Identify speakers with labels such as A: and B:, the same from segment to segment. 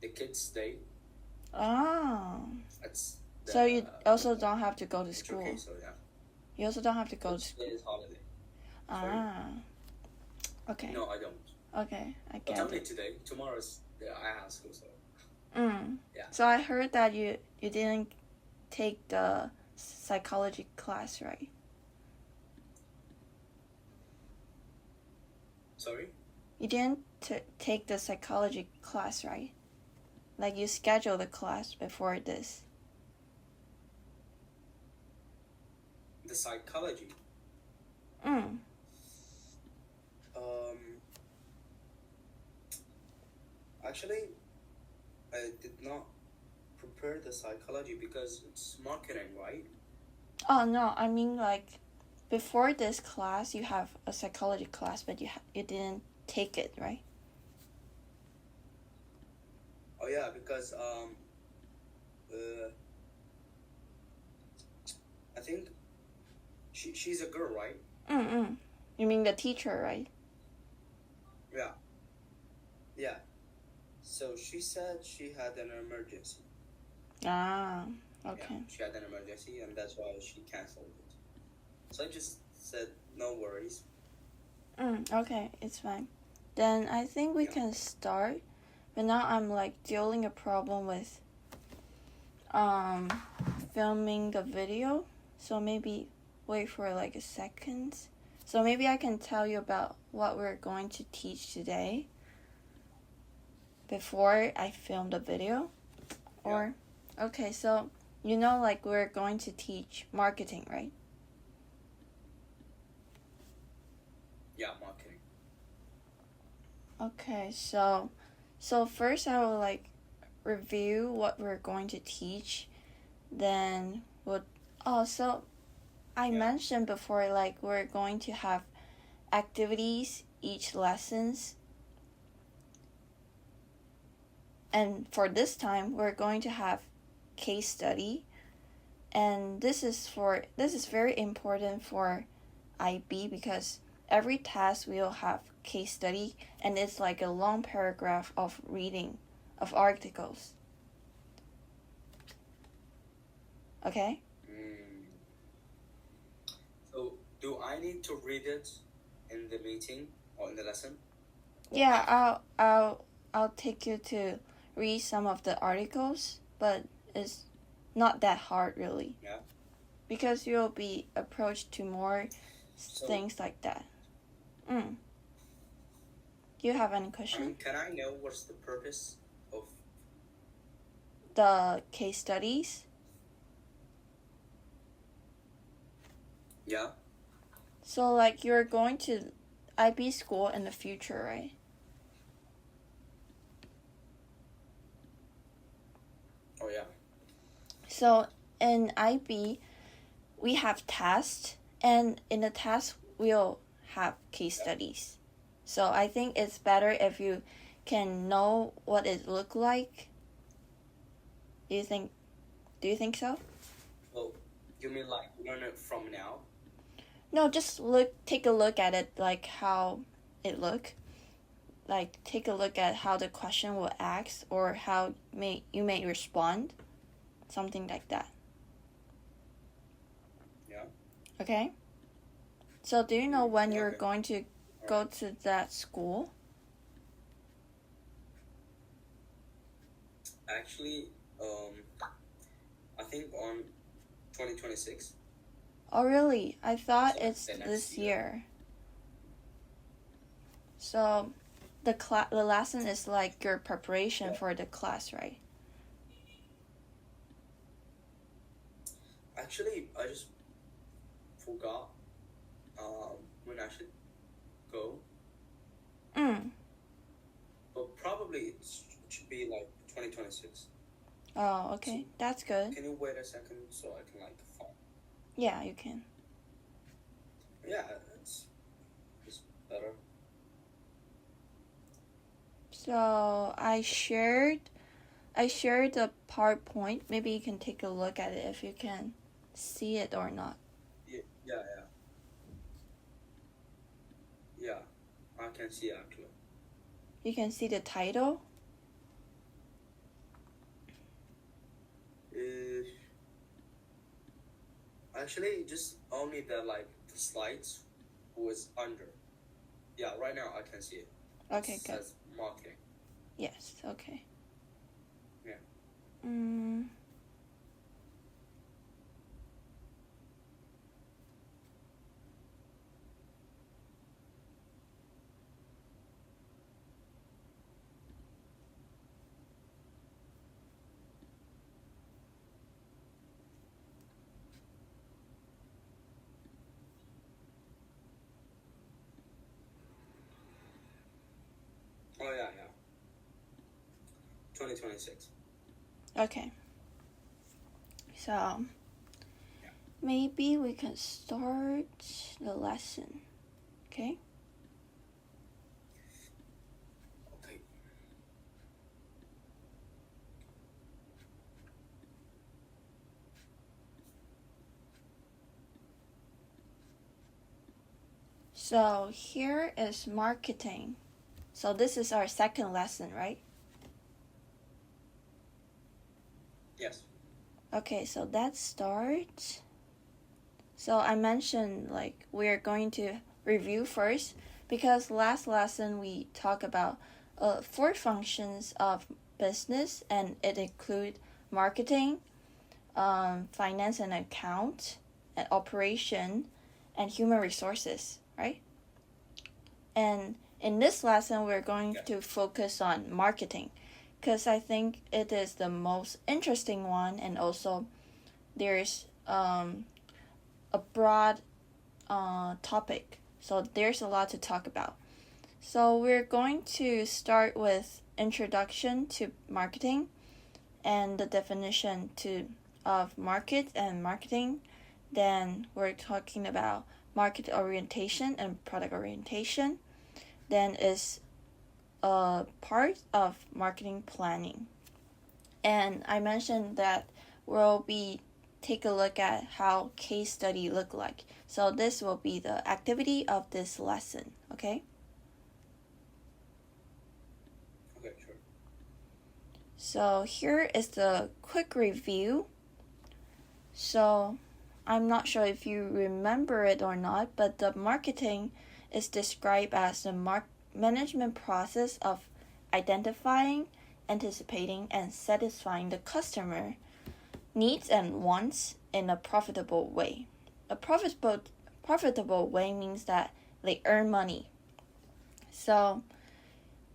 A: the kids' day.
B: Oh.
A: It's
B: So you also don't have to go to
A: it's
B: school.
A: okay, so yeah.
B: You also don't have to go to
A: Today
B: school.
A: is holiday. Sorry?
B: Ah. Okay.
A: No, I don't.
B: Okay, I
A: But
B: get
A: only
B: it.
A: today. Tomorrow is I have school, so yeah.
B: So I heard that you didn't take the psychology class, right?
A: Sorry?
B: You didn't take the psychology class, right? Like you scheduled the class before this.
A: The psychology.
B: Mm.
A: Actually, I did not prepare the psychology because it's marketing, right?
B: Oh no, I mean like before this class you have a psychology class, but you didn't take it, right?
A: Oh yeah, because I think she's a girl, right?
B: You mean the teacher, right?
A: Yeah. Yeah. So she said she had an emergency.
B: Ah, okay.
A: Yeah, she had an emergency, and that's why she canceled it. So I just said, no worries.
B: Okay, it's fine. Then I think we can start. But now I'm like dealing a problem with filming the video. So maybe wait for like a second. So maybe I can tell you about what we're going to teach today before I film the video. Or okay, so you know like we're going to teach marketing, right?
A: Yeah, marketing.
B: Okay, so first I will like review what we're going to teach. Then I mentioned before like we're going to have activities each lessons. And for this time we're going to have case study. And this is very important for IB because every task will have case study and it's like a long paragraph of reading of articles. Okay?
A: So do I need to read it in the meeting or in the lesson?
B: Yeah, I'll take you to read some of the articles, but it's not that hard really.
A: Yeah.
B: Because you'll be approached to more things like that. Do you have any question?
A: Can I know what's the purpose of
B: the case studies?
A: Yeah.
B: So like you're going to IB school in the future, right?
A: Oh yeah.
B: So in IB, we have tests, and in the test we'll have case studies. So I think it's better if you can know what it look like. Do you think so?
A: Well, you mean like learn it from now?
B: No, just take a look at it, like how it look. Like take a look at how the question will ask or how you may respond. Something like that.
A: Yeah.
B: Okay? So do you know when you're going to go to that school?
A: Actually, I think on 2026.
B: Oh really? I thought it's this year. So the lesson is like your preparation for the class, right?
A: Actually, I just forgot when I should go. But probably it should be like 2026.
B: Oh, okay. So, that's good.
A: Can you wait a second so I can like find?
B: Yeah, you can.
A: Yeah, it's better.
B: So I shared the PowerPoint. Maybe you can take a look at it if you can see it or not.
A: Yeah, I can see actually. Yeah, I can see actually.
B: You can see the title?
A: Actually, just only the slides was under. Yeah, right now I can see it.
B: Okay,
A: It
B: good.
A: says marketing.
B: Yes, okay.
A: Yeah. Oh yeah, yeah. 2026.
B: Okay. So maybe we can start the lesson. Okay?
A: Okay.
B: So here is marketing. So this is our second lesson, right?
A: Yes.
B: Okay, so let's start. So I mentioned like we're going to review first because last lesson we talked about 4 functions of business, and it include marketing, finance and account, and operation, and human resources, right? And in this lesson, we're going to focus on marketing because I think it is the most interesting one, and also there's a broad topic, so there's a lot to talk about. So we're going to start with introduction to marketing and the definition of market and marketing. Then we're talking about market orientation and product orientation. Then is a part of marketing planning. And I mentioned that we'll be take a look at how case study look like. So this will be the activity of this lesson, okay?
A: Okay, sure.
B: So here is the quick review. So I'm not sure if you remember it or not, but the marketing is described as the management process of identifying, anticipating, and satisfying the customer needs and wants in a profitable way. A profitable way means that they earn money. So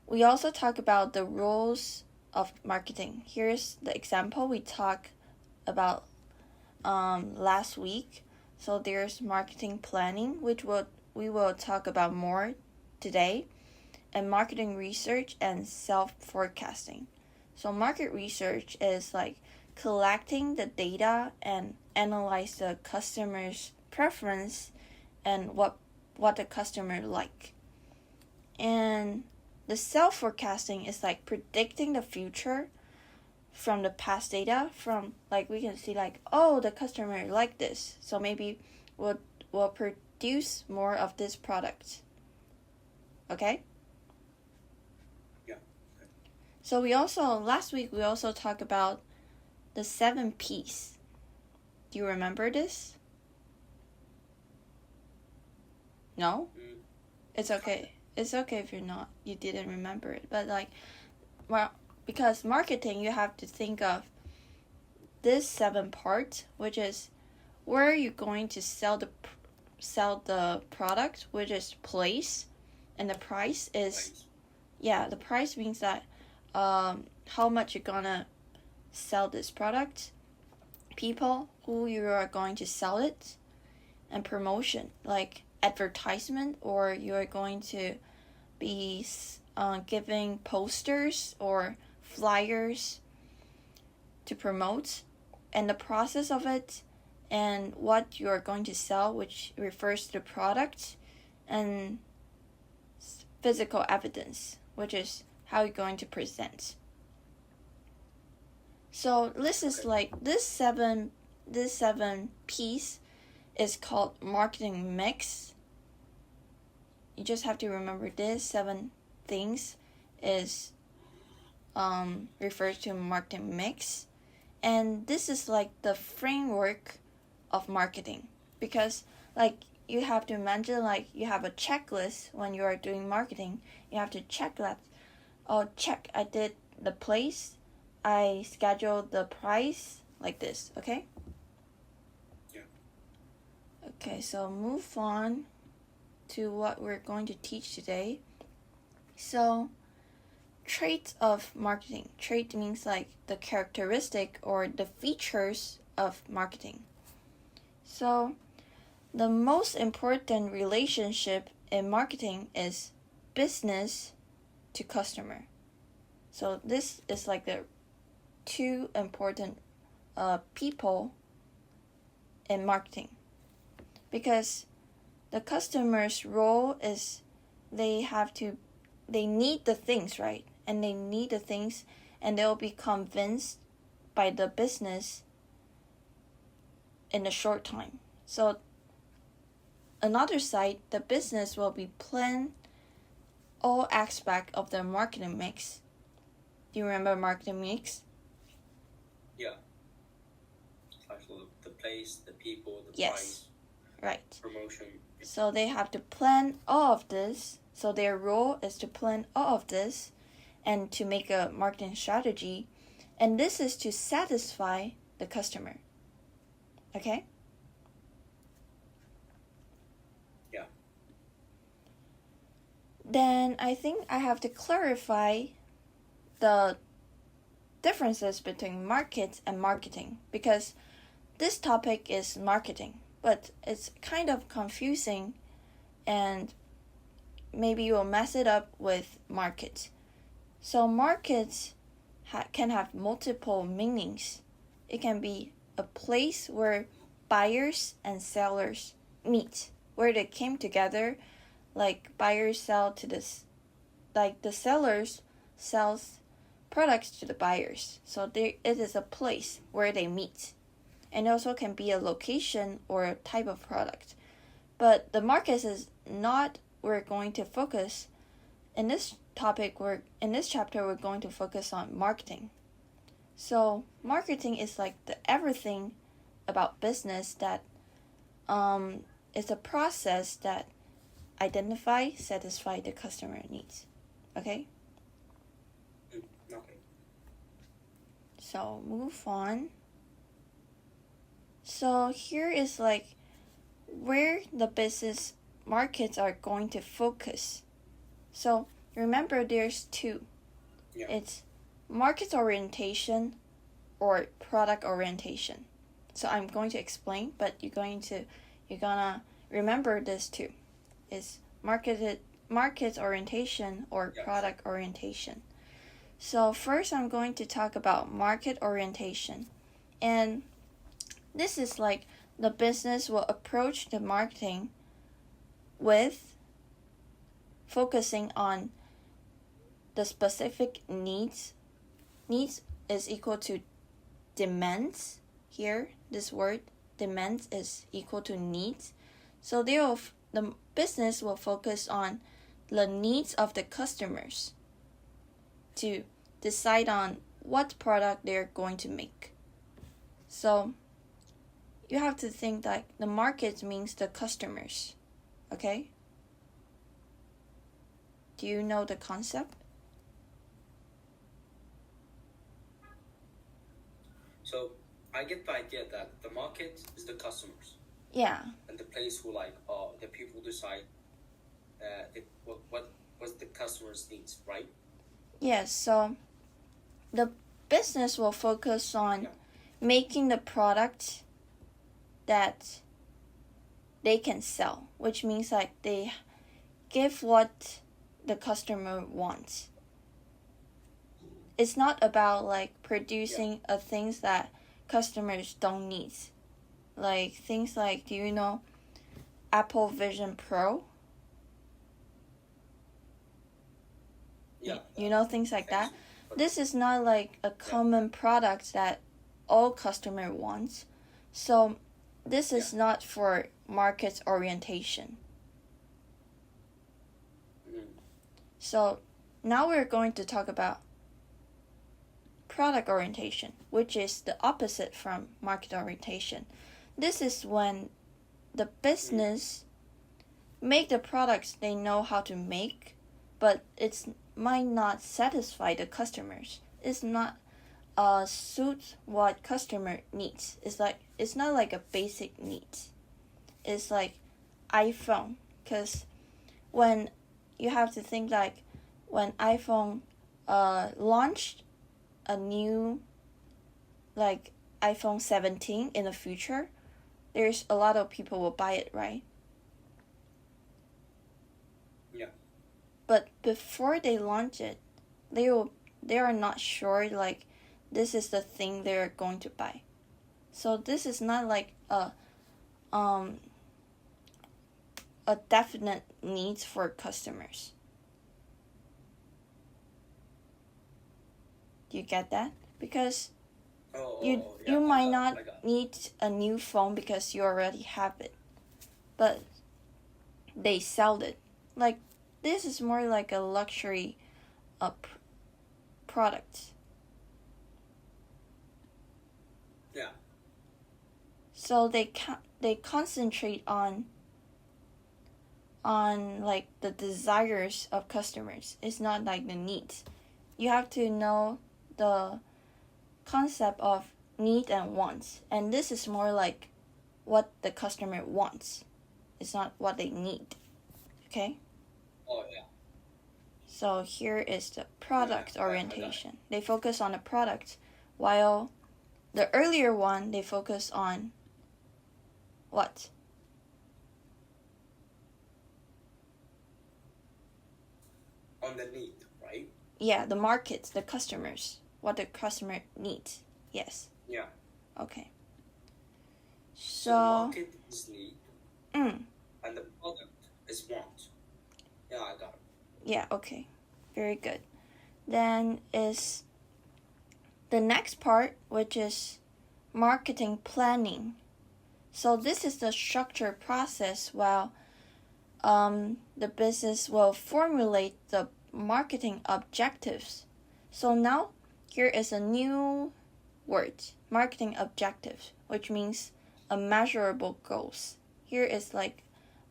B: we also talk about the rules of marketing. Here's the example we talked about last week. So there's marketing planning, which we will talk about more today, and marketing research and self-forecasting. So market research is like collecting the data and analyze the customer's preference and what the customer like. And the self-forecasting is like predicting the future from the past data, from like we can see like, oh, the customer like this, so maybe we'll produce more of this product. Okay?
A: Yeah. Okay.
B: So last week we also talked about the 7 P's. Do you remember this? No? It's okay. It's okay if you didn't remember it. But like, well, because marketing, you have to think of this 7 parts, which is where you're going to sell the product, which is place, and the price is, the price means that how much you're gonna sell this product, people who you are going to sell it, and promotion, like advertisement, or you're going to be giving posters or flyers to promote, and the process of it, and what you're going to sell, which refers to the product, and physical evidence, which is how you're going to present. So this is like this seven piece is called marketing mix. You just have to remember this 7 things is refers to marketing mix, and this is like the framework of marketing, because like you have to imagine like you have a checklist when you are doing marketing. You have to check that. Oh, check, I did the place, I scheduled the price, like this, okay?
A: Yeah.
B: Okay, so move on to what we're going to teach today. So, traits of marketing. Trait means like the characteristic or the features of marketing. So, the most important relationship in marketing is business to customer. So this is like the two important people in marketing, because the customer's role is they need the things, right? And they need the things, and they'll be convinced by the business in a short time. So another side, the business will be plan all aspect of the marketing mix. Do you remember marketing mix?
A: Yeah. Actually, the place, the people, the
B: Yes.
A: price,
B: Right.
A: promotion.
B: So they have to plan all of this. So their role is to plan all of this and to make a marketing strategy. And this is to satisfy the customer. Okay?
A: Yeah.
B: Then I think I have to clarify the differences between markets and marketing, because this topic is marketing, but it's kind of confusing and maybe you'll mess it up with markets. So markets can have multiple meanings. It can be a place where buyers and sellers meet, where they came together, like buyers sell to this, like the sellers sells products to the buyers. So it is a place where they meet. And also can be a location or a type of product. But the market is not we're going to focus. In this topic, in this chapter, we're going to focus on marketing. So marketing is like the everything about business that is a process that satisfy the customer needs. Okay?
A: Okay.
B: So move on. So here is like where the business markets are going to focus. So remember there's two.
A: Yeah.
B: It's market orientation or product orientation. So I'm going to explain, but you're gonna remember this too. It's market orientation or product orientation. So first I'm going to talk about market orientation. And this is like the business will approach the marketing with focusing on the specific needs. Needs is equal to demands. Here, this word demands is equal to needs. So the business will focus on the needs of the customers to decide on what product they're going to make. So you have to think that the market means the customers. Okay? Do you know the concept?
A: So I get the idea that the market is the customers.
B: Yeah.
A: And the place who the people decide what was the customer's needs, right?
B: Yes, so the business will focus on making the product that they can sell, which means like they give what the customer wants. It's not about like producing things that customers don't need. Like things like, do you know Apple Vision Pro?
A: Yeah.
B: You know things like that? This is not like a common product that all customer wants. So this is not for market orientation. So now we're going to talk about product orientation, which is the opposite from market orientation. this is when the business make the products they know how to make, but it's might not satisfy the customers. It's not suit what customer needs. It's not like a basic needs. It's like iPhone, because when you have to think like when iPhone launched a new like iPhone 17 in the future, there's a lot of people will buy it, right?
A: Yeah.
B: But before they launch it, they are not sure like this is the thing they're going to buy. So this is not like a definite needs for customers. Do you get that? Because you might not need a new phone because you already have it, but they sell it. Like this is more like a luxury product.
A: Yeah.
B: So they concentrate on like the desires of customers. It's not like the needs. You have to know the concept of need and wants, and this is more like what the customer wants. It's not what they need. Okay?
A: Oh yeah.
B: So here is the product orientation. They focus on the product, while the earlier one they focus on what?
A: On the need, right?
B: Yeah, the markets, the customers, what the customer needs. Yes.
A: Yeah.
B: Okay.
A: So the market is need,
B: and
A: the product is want. Yeah, I got it.
B: Yeah, okay. Very good. Then is the next part, which is marketing planning. So this is the structured process while the business will formulate the marketing objectives. So now here is a new word, marketing objectives, which means a measurable goals. Here is like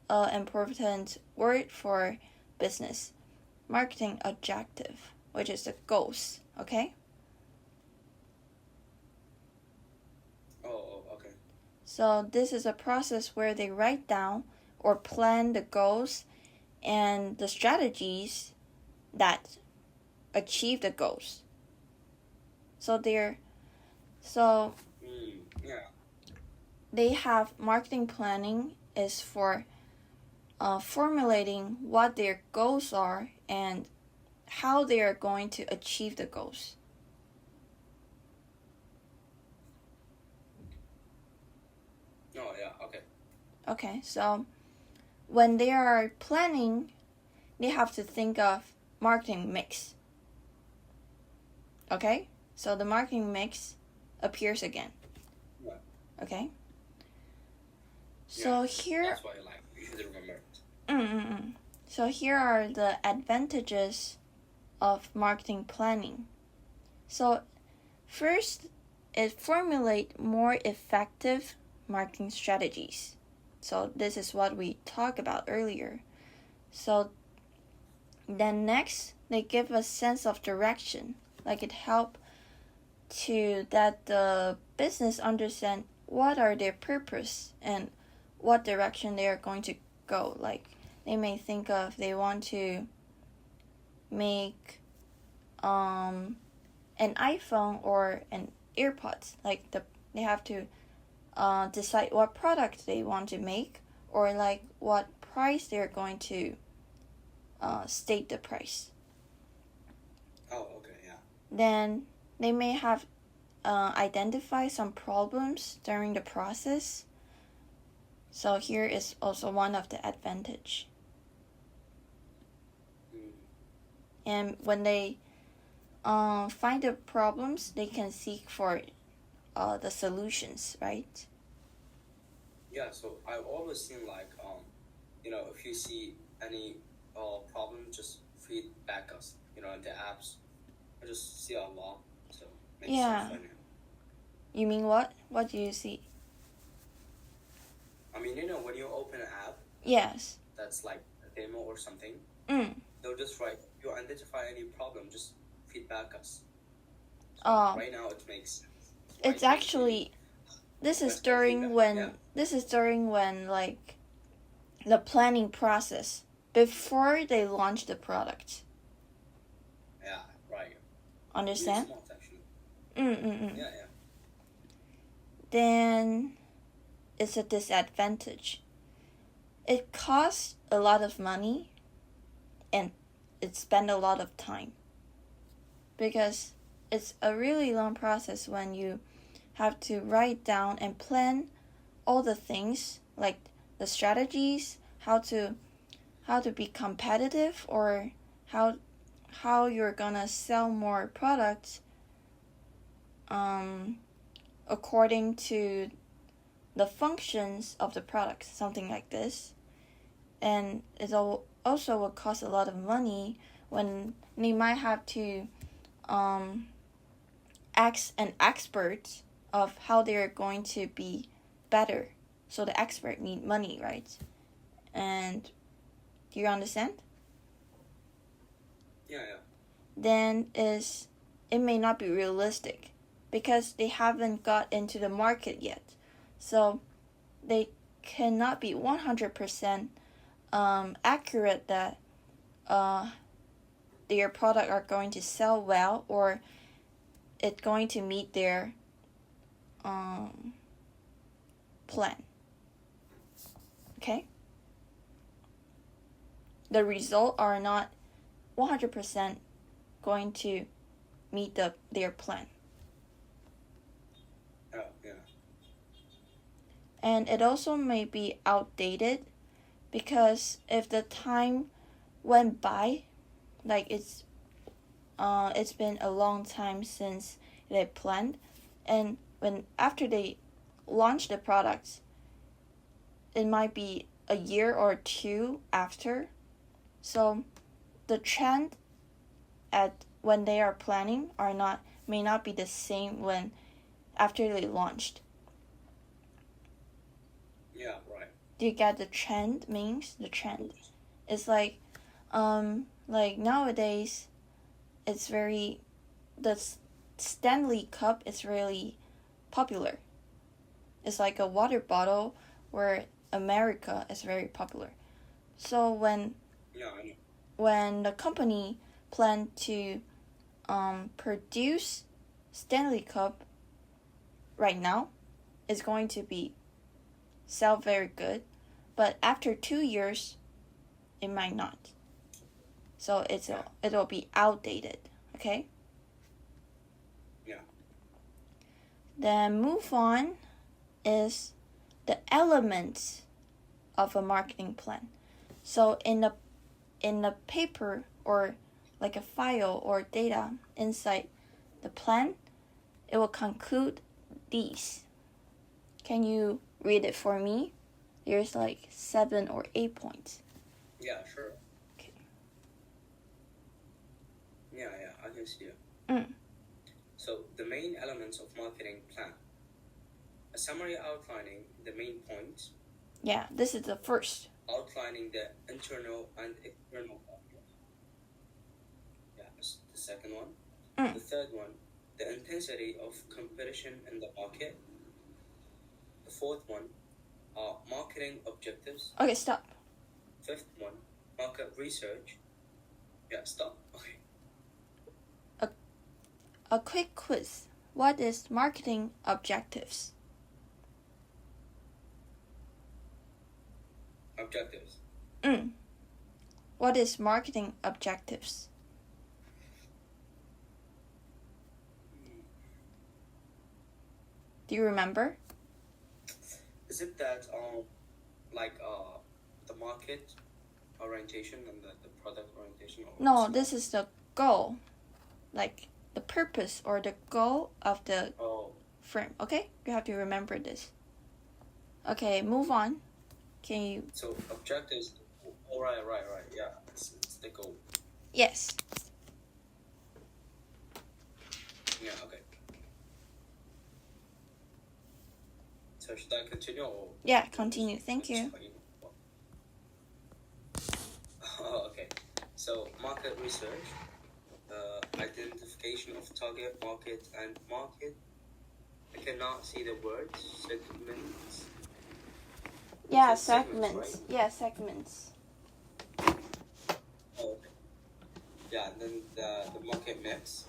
B: an important word for business. Marketing objective, which is the goals, okay?
A: Oh, okay.
B: So this is a process where they write down or plan the goals and the strategies that achieve the goals. So they have marketing planning is for formulating what their goals are and how they are going to achieve the goals.
A: Oh yeah, okay.
B: Okay, so when they are planning, they have to think of marketing mix. Okay? So the marketing mix appears again.
A: Yeah.
B: Okay? So here...
A: That's why you should remember it.
B: So here are the advantages of marketing planning. So first, it formulates more effective marketing strategies. So this is what we talked about earlier. So then next, they give a sense of direction. Like it help to that the business understand what are their purpose and what direction they are going to go. Like they may think of they want to make an iPhone or an AirPods. Like they have to decide what product they want to make, or like what price they're going to state the price.
A: Oh, okay, yeah.
B: Then they may have identify some problems during the process. So here is also one of the advantage. And when they find the problems, they can seek for the solutions, right?
A: Yeah, so I've always seen like if you see any problem, just feedback us, in the apps. I just see a lot, so it makes sense right now.
B: You mean what? What do you see?
A: mean, when you open an app
B: Yes.
A: that's like a demo or something,
B: Mm.
A: they'll just write, if you identify any problem, just feedback us. So
B: Oh.
A: right now it makes sense.
B: It's actually this is during when like the planning process before they launch the product.
A: Yeah, right.
B: Understand?
A: Really smart, actually.
B: Yeah.
A: Yeah.
B: Then it's a disadvantage. It costs a lot of money and it spends a lot of time because it's a really long process when you have to write down and plan all the things like the strategies, how to be competitive, or how you're gonna sell more products according to the functions of the product, something like this. And it also will cost a lot of money when they might have to ask an expert of how they're going to be better. So the expert need money, right? And do you understand?
A: Yeah.
B: Then it may not be realistic because they haven't got into the market yet. So they cannot be 100% accurate that their product are going to sell well or it's going to meet their plan. Okay? The results are not 100% going to meet their plan.
A: Oh, yeah.
B: And it also may be outdated because if the time went by, like it's been a long time since they planned, and after they launch the products, it might be a year or two after. So the trend at when they are planning may not be the same when after they launched.
A: Yeah, right.
B: Do you get the trend means? The trend. It's like nowadays it's very the Stanley Cup is really popular. It's like a water bottle where America is very popular. So when the company planned to produce Stanley Cup right now, it's going to be sell very good, but after 2 years, it might not. So it'll be outdated. Okay.
A: Yeah.
B: Then move on is the elements of a marketing plan. So in the paper or like a file or data inside the plan, it will conclude these. Can you read it for me? There's like 7 or 8 points.
A: Yeah, sure.
B: Okay.
A: Yeah, I can see it. So the main elements of marketing plan. A summary outlining the main points.
B: Yeah, this is the first.
A: Outlining the internal and external factors. Yeah, the second one. The third one, the intensity of competition in the market. The fourth one, marketing objectives.
B: Okay, stop.
A: Fifth one, market research. Yeah, stop. Okay.
B: A quick quiz. What is marketing objectives?
A: Objectives.
B: What is marketing objectives? Do you remember?
A: Is it that the market orientation and the product orientation?
B: No, this is the goal. Like the purpose or the goal of the firm. Okay? You have to remember this. Okay, move on. Can you...
A: So objectives... Oh, right. Yeah, it's the goal.
B: Yes.
A: Yeah, okay. So So should I continue or?
B: Yeah, continue. Thank you.
A: Oh, okay. So market research, identification of target market and market. I cannot see the words. Segments.
B: Yeah,
A: Segments,
B: segments.
A: right?
B: Yeah, segments.
A: Oh, okay. Yeah, then the market mix,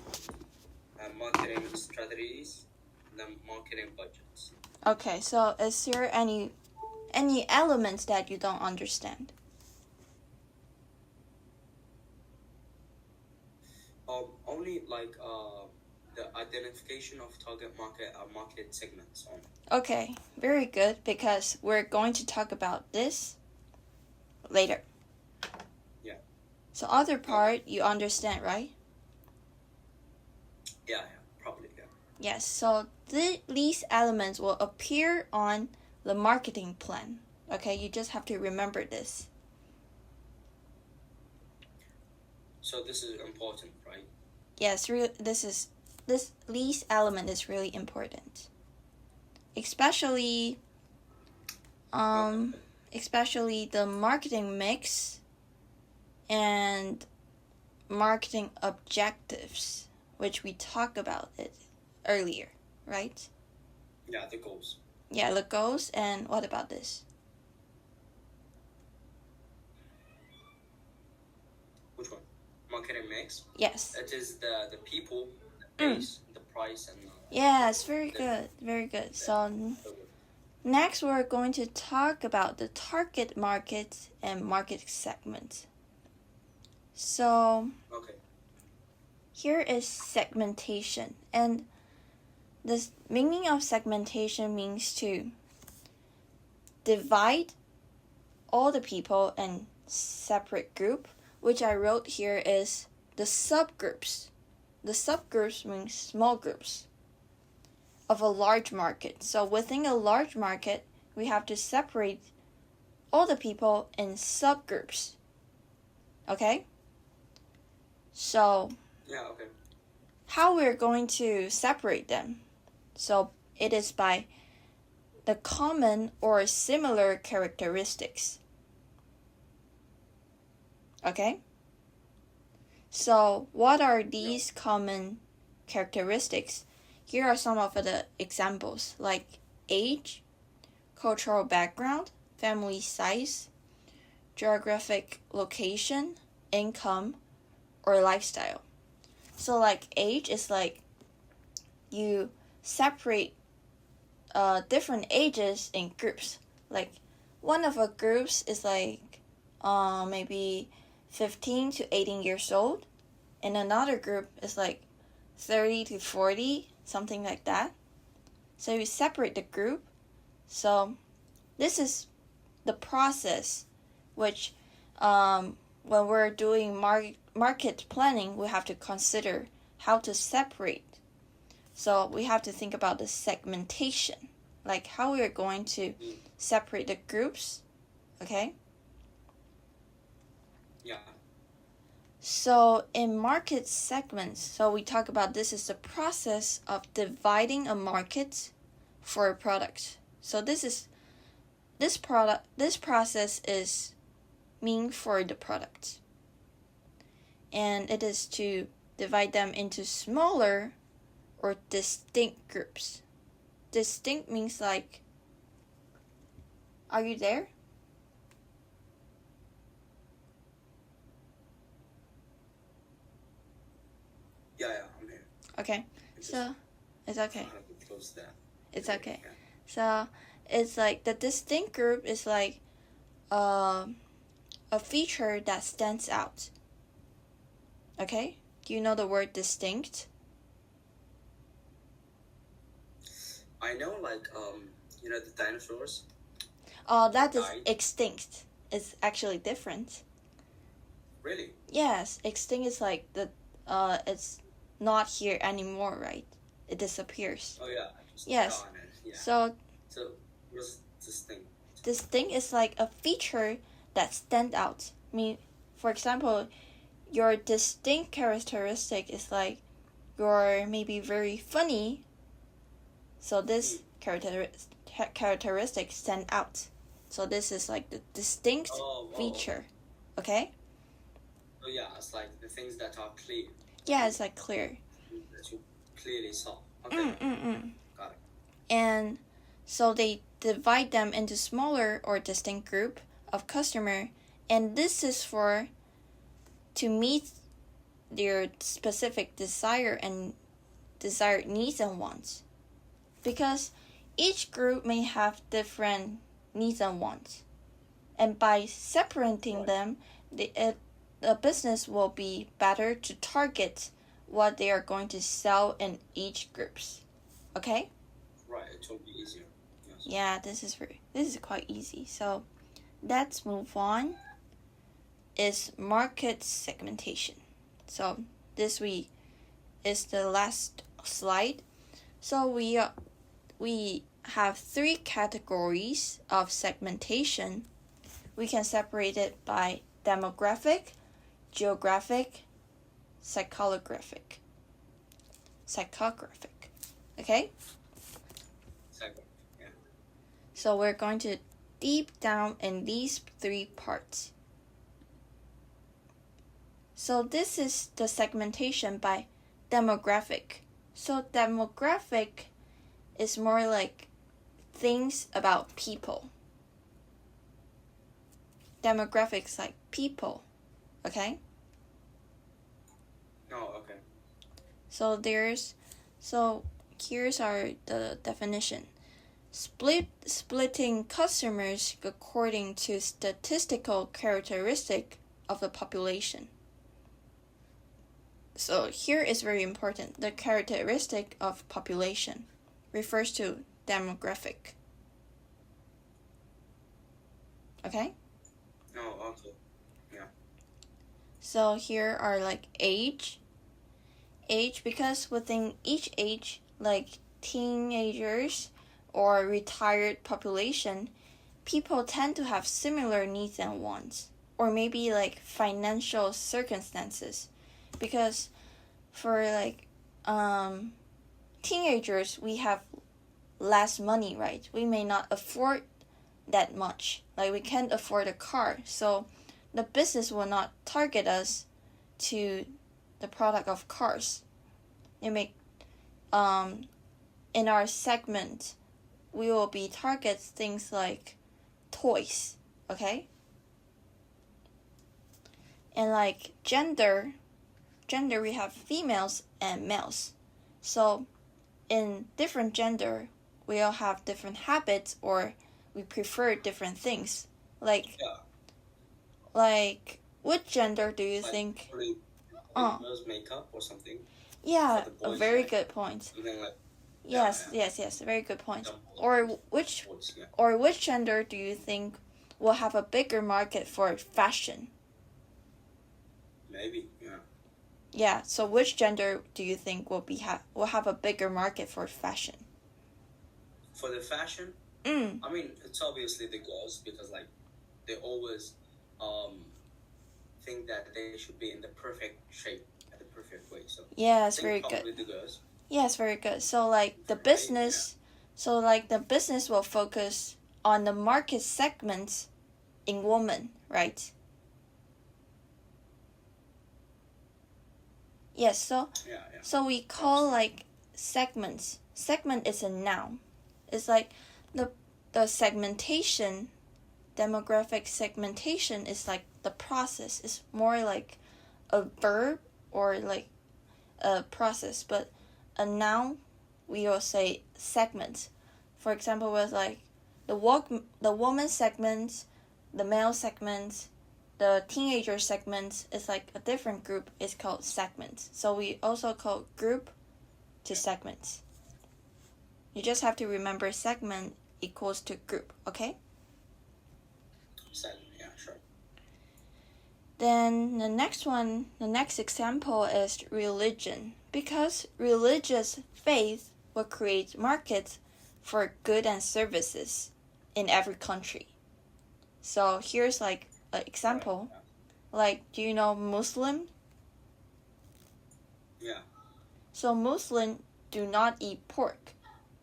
A: marketing strategies, and then marketing budgets.
B: Okay, so is there any elements that you don't understand?
A: Only like the identification of target market and market segments only.
B: Okay, very good, because we're going to talk about this later.
A: Yeah.
B: So other part you understand, right?
A: Yeah, probably, yeah.
B: Yes, so these elements will appear on the marketing plan. Okay, you just have to remember this.
A: So this is important, right?
B: Yes, these element is really important. Especially the marketing mix and marketing objectives, which we talked about it earlier, right?
A: Yeah, the goals.
B: Yeah, the goals. And what about this?
A: Which one? Marketing mix?
B: Yes.
A: It is the people, the base, the price, and
B: yes, very good, very good. So next we're going to talk about the target market and market segment. So
A: okay.
B: Here is segmentation, and the meaning of segmentation means to divide all the people in separate group, which I wrote here is the subgroups. The subgroups means small groups of a large market. So within a large market, we have to separate all the people in subgroups. Okay? So
A: yeah, okay.
B: How we're going to separate them? So it is by the common or similar characteristics. Okay? So what are these common characteristics? Here are some of the examples, like age, cultural background, family size, geographic location, income, or lifestyle. So like age is like you separate different ages in groups. Like one of the groups is like maybe 15 to 18 years old, and another group is like 30 to 40, something like that. So you separate the group. So this is the process which when we're doing market planning, we have to consider how to separate. So we have to think about the segmentation, like how we are going to separate the groups. Okay?
A: Yeah.
B: So in market segments, so we talk about this is the process of dividing a market for a product. So this process is mean for the product. And it is to divide them into smaller or distinct groups. Distinct means like, are you there?
A: Yeah, I'm here.
B: Okay, so it's okay.
A: Close that.
B: It's okay. Yeah. So it's like the distinct group is like a feature that stands out. Okay? Do you know the word distinct?
A: I know, like, the dinosaurs.
B: That is extinct. It's actually different.
A: Really?
B: Yes, extinct is like it's not here anymore, right? It disappears.
A: Oh yeah.
B: Yes.
A: Yeah.
B: So
A: what's distinct?
B: Distinct is like a feature that stands out. I mean, for example, your distinct characteristic is like you're maybe very funny. So this characteristics stand out. So this is like the distinct feature. Okay?
A: So yeah, it's like the things that are clear.
B: Yeah, it's like clear.
A: That you clearly saw. Okay. Got it.
B: And so they divide them into smaller or distinct group of customer, and this is to meet their specific desired needs and wants, because each group may have different needs and wants, and by separating them, the business will be better to target what they are going to sell in each groups. Okay?
A: Right, it will be easier. Yes.
B: Yeah, this is quite easy. So let's move on. Is market segmentation. So this week is the last slide. So we have 3 categories of segmentation. We can separate it by demographic, geographic, psychographic. Okay?
A: Yeah.
B: So we're going to deep down in these 3 parts. So this is the segmentation by demographic. So demographic is more like things about people. Demographics like people. Okay?
A: Oh, okay.
B: So here's the definition. Splitting customers according to statistical characteristic of the population. So here is very important. The characteristic of population refers to demographic. Okay?
A: Oh, okay. Yeah.
B: So here are like age, because within each age, like teenagers or retired population, people tend to have similar needs and wants, or maybe like financial circumstances, because for like teenagers, we have less money, right? We may not afford that much, like we can't afford a car, so the business will not target us to the product of cars. It make in our segment, we will be target things like toys, okay? And like gender, we have females and males. So in different gender, we all have different habits, or we prefer different things. Like which gender do you think?
A: Girls makeup or something.
B: Yeah, a very good point.
A: Something like.
B: Yes, very good point. Or which gender do you think will have a bigger market for fashion?
A: Maybe, yeah.
B: Yeah, so which gender do you think will have a bigger market for fashion?
A: For the fashion? I mean, it's obviously the girls, because like they always think that they should be in the perfect shape, at the perfect way. So
B: yeah, it's very good.
A: The girls.
B: Yes, very good. So like the business, will focus on the market segments in women, right? Yes, so we call like segments. Segment is a noun. It's like the segmentation, demographic segmentation is like the process. It's more like a verb or like a process, but a noun, we will say segment. For example, with like the woman segment, the male segment, the teenager segment is like a different group. It's called segment. So we also call group to segments. You just have to remember segment equals to group, okay?
A: Segment, yeah, sure.
B: Then the next example is religion. Because religious faith will create markets for goods and services in every country. So here's like an example.
A: Right, yeah.
B: Like, do you know Muslim?
A: Yeah.
B: So Muslims do not eat pork.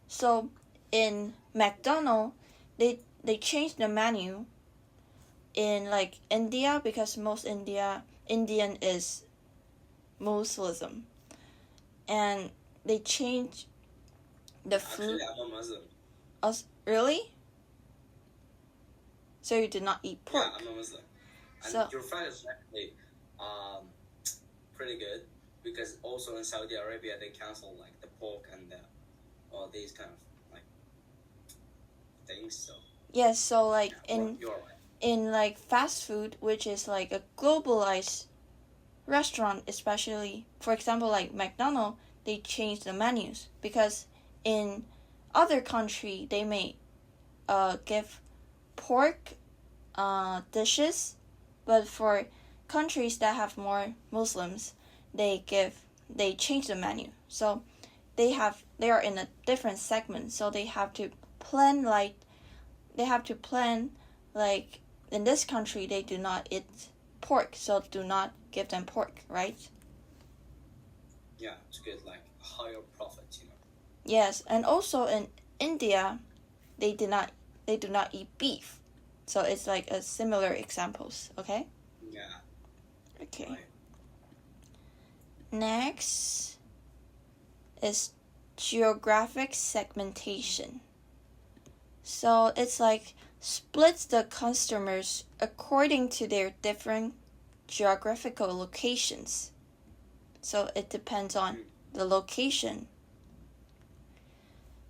B: So in McDonald's, they changed the menu in like India because most Indian is Muslim, and they changed the food.
A: Actually, I'm a Muslim.
B: Really? So you did not eat pork?
A: Yeah, I'm a Muslim. And
B: So
A: your friend is actually pretty good, because also in Saudi Arabia they cancel like the pork and all these kind of like things. So
B: yes, so like
A: yeah, you're right.
B: in like fast food, which is like a globalized restaurant, especially for example like McDonald's, they change the menus because in other country they may give pork dishes, but for countries that have more Muslims, they change the menu. So they are in a different segment, so they have to plan like in this country they do not eat pork, so do not give them pork, right?
A: Yeah, to get like higher profit.
B: Yes, and also in India, they do not eat beef, so it's like a similar examples. Okay.
A: Yeah.
B: Okay.
A: Right.
B: Next is geographic segmentation. So it's like splits the customers according to their different geographical locations. So it depends on the location.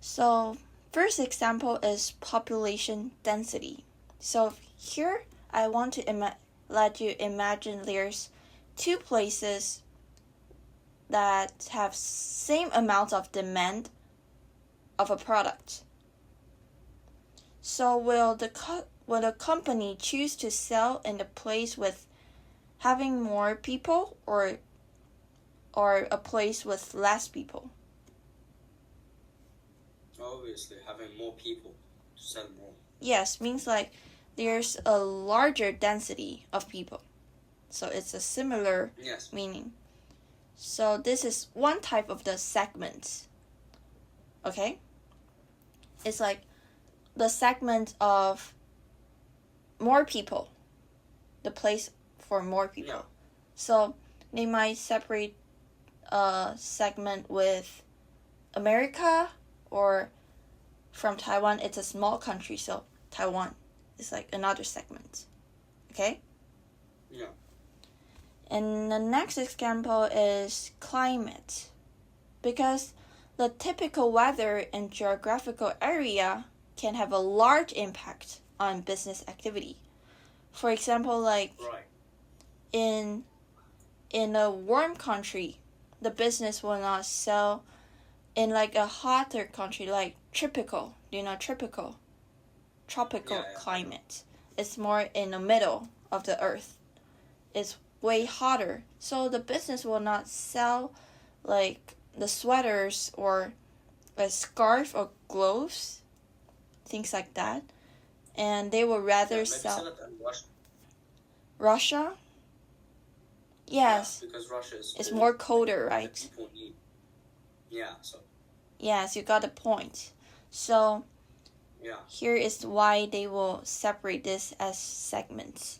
B: So first example is population density. So here I want to let you imagine there's two places that have same amount of demand of a product. So will the company choose to sell in the place with having more people or a place with less people?
A: Obviously, having more people to sell more.
B: Yes, means like there's a larger density of people. So it's a similar meaning. So this is one type of the segment. Okay? It's like the segment of more people. The place for more people.
A: Yeah.
B: So they might separate a segment with America, or from Taiwan, it's a small country, so Taiwan is like another segment. Okay?
A: Yeah.
B: And the next example is climate. Because the typical weather in geographical area can have a large impact on business activity. For example, like in a warm country, the business will not sell in like a hotter country, like tropical. Do you know tropical? Tropical climate. It's more in the middle of the earth. It's way hotter. So the business will not sell like the sweaters or a scarf or gloves, things like that. And they will rather sell Russia? Yes.
A: Yeah, because Russia is
B: more colder, right?
A: People need. Yeah, so.
B: Yes, you got the point. So here is why they will separate this as segments.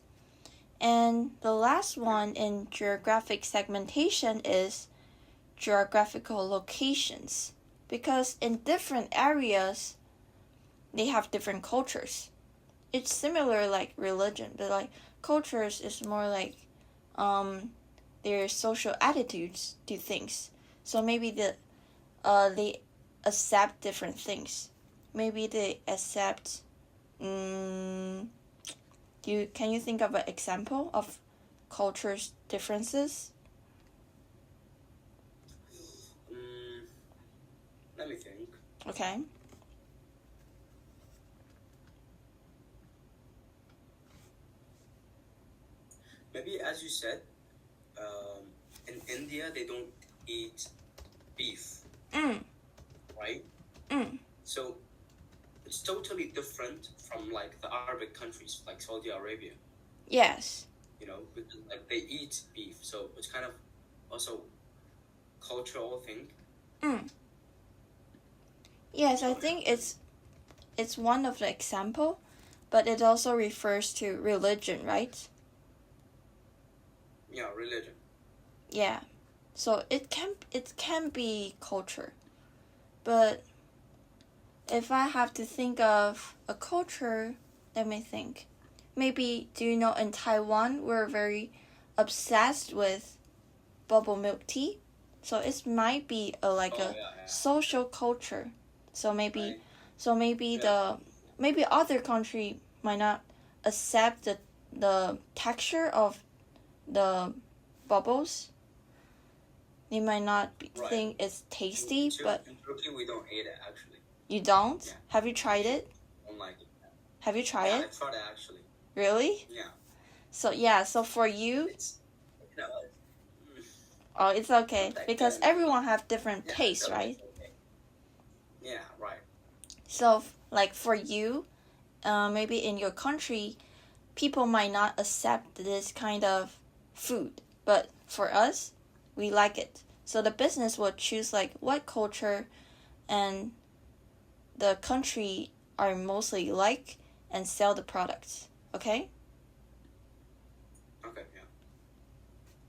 B: And the last one in geographic segmentation is geographical locations. Because in different areas, they have different cultures. It's similar like religion, but like cultures is more like their social attitudes to things. So maybe they accept different things. Maybe they accept can you think of an example of cultures differences?
A: Let me think.
B: Okay.
A: Maybe as you said, in India they don't eat beef, right? So it's totally different from like the Arabic countries, like Saudi Arabia.
B: Yes.
A: Because like they eat beef, so it's kind of also cultural thing.
B: Yes, I think it's it's one of the example, but it also refers to religion, right?
A: Yeah, religion.
B: Yeah. So it can be culture. But if I have to think of a culture, let me think. Maybe, do you know in Taiwan we're very obsessed with bubble milk tea? So it might be social culture. So maybe
A: Right.
B: maybe other country might not accept the texture of the bubbles. They might not think it's tasty, but
A: in Turkey we don't eat it actually.
B: You don't?
A: Yeah.
B: Have you tried it?
A: Don't like it.
B: Have you tried it?
A: I tried it actually.
B: Really?
A: Yeah.
B: So for you,
A: It's
B: oh, it's okay because
A: good.
B: everyone have different tastes, right?
A: Okay. Yeah, right.
B: So like for you, maybe in your country, people might not accept this kind of food, but for us, we like it. So the business will choose like what culture and the country are mostly like and sell the products. Okay?
A: Okay, yeah.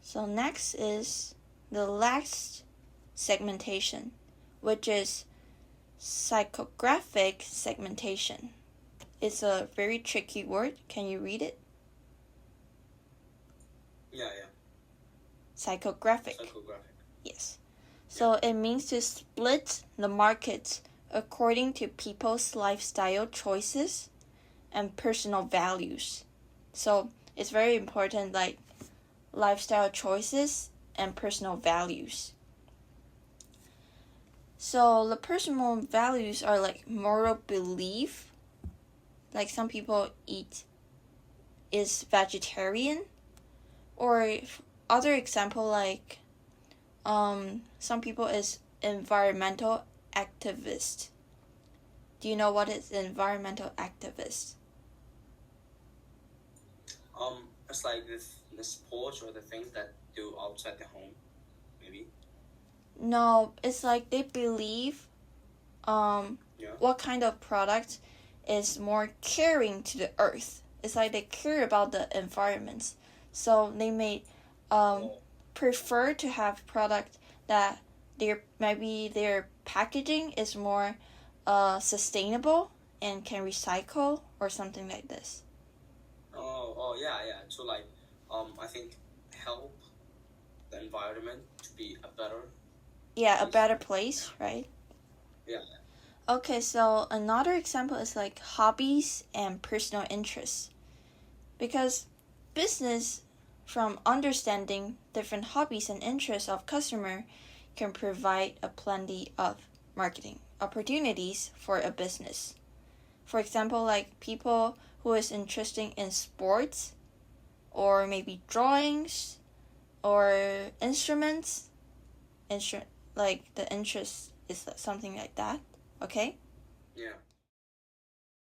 B: So next is the last segmentation, which is psychographic segmentation. It's a very tricky word. Can you read it?
A: Yeah.
B: Psychographic. Yes. So it means to split the market according to people's lifestyle choices and personal values. So it's very important, like lifestyle choices and personal values. So the personal values are like moral belief. Like some people is vegetarian, or other example like some people is environmental activist. Do you know what is environmental activist?
A: It's like the sports or the things that do outside the home, maybe.
B: No, it's like they believe what kind of product is more caring to the earth. It's like they care about the environment. So they may prefer to have product that their packaging is more sustainable and can recycle or something like this.
A: Oh yeah. So like I think help the environment to be a better
B: a better place, right?
A: Yeah.
B: Okay, so another example is like hobbies and personal interests. Because business, from understanding different hobbies and interests of customer, can provide a plenty of marketing opportunities for a business. For example, like people who is interested in sports, or maybe drawings, or instruments. Like the interest is something like that. Okay?
A: Yeah.